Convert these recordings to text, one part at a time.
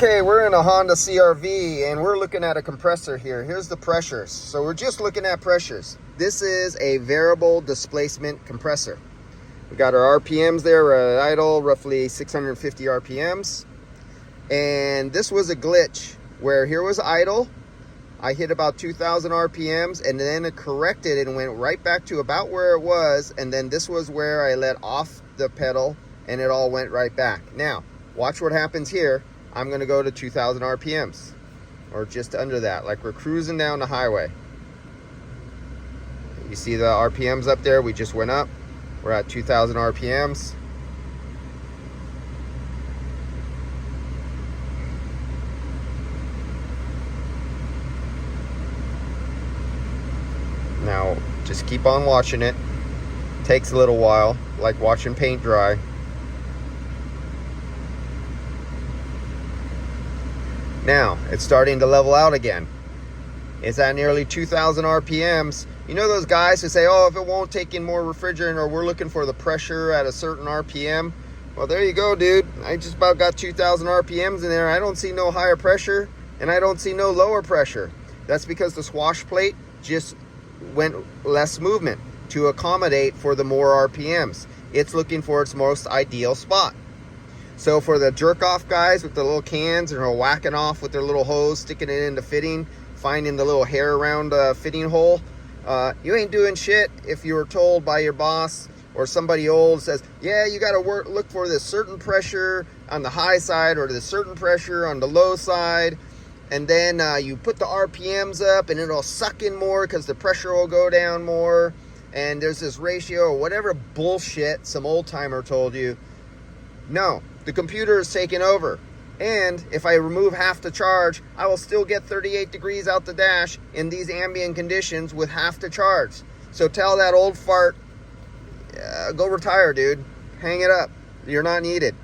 Okay, we're in a Honda CR-V and we're looking at a compressor here. Here's the pressures. So we're just looking at pressures. This is a variable displacement compressor. We got our RPMs there. We're at idle, roughly 650 RPMs. And this was a glitch where here was idle. I hit about 2,000 RPMs and then it corrected and went right back to about where it was. And then this was where I let off the pedal and it all went right back. Now, watch what happens here. I'm going to go to 2,000 RPMs or just under that, like we're cruising down the highway. You see the RPMs up there? We just went up. We're at 2,000 RPMs. Now, just keep on watching it. Takes a little while, like watching paint dry. Now, it's starting to level out again. It's at nearly 2,000 RPMs. You know those guys who say, oh, if it won't take in more refrigerant, or we're looking for the pressure at a certain RPM. Well, there you go, dude. I just about got 2,000 RPMs in there. I don't see no higher pressure, and I don't see no lower pressure. That's because the swash plate just went less movement to accommodate for the more RPMs. It's looking for its most ideal spot. So for the jerk-off guys with the little cans and are whacking off with their little hose, sticking it into fitting, finding the little hair around the fitting hole, you ain't doing shit if you were told by your boss or somebody old says, yeah, you got to look for this certain pressure on the high side or this certain pressure on the low side, and then you put the RPMs up and it'll suck in more because the pressure will go down more, and there's this ratio or whatever bullshit some old timer told you. No. The computer is taking over, and if I remove half the charge, I will still get 38 degrees out the dash in these ambient conditions with half the charge. So tell that old fart, go retire, dude. Hang it up. You're not needed.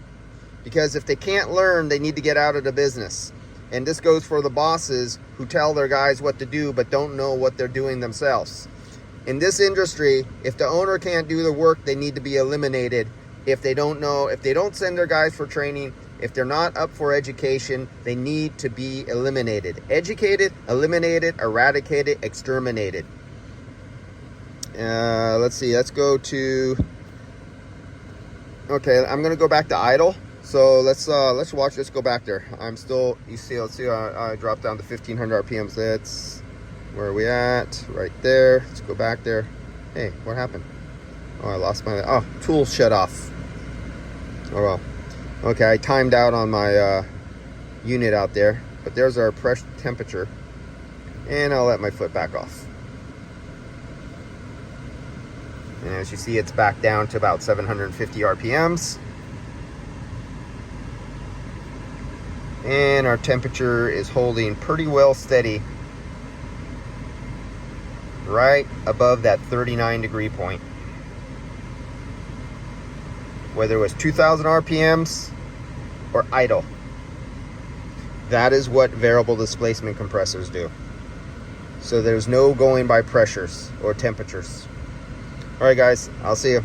Because if they can't learn, they need to get out of the business. And this goes for the bosses who tell their guys what to do but don't know what they're doing themselves. In this industry, if the owner can't do the work, they need to be eliminated. If they don't know, if they don't send their guys for training, if they're not up for education, they need to be eliminated. Educated, eliminated, eradicated, exterminated. Let's see, let's go to, okay, I'm gonna go back to idle. So let's watch, let's go back there. I'm still, you see, let's see, I dropped down to 1,500 RPMs. That's, where are we at? Right there, let's go back there. Hey, what happened? Oh, I lost my, oh, tools shut off. Oh well. Okay, I timed out on my unit out there, but there's our pressure temperature, and I'll let my foot back off. And as you see, it's back down to about 750 RPMs, and our temperature is holding pretty well steady, right above that 39 degree point. Whether it was 2,000 RPMs or idle. That is what variable displacement compressors do. So there's no going by pressures or temperatures. All right, guys, I'll see you.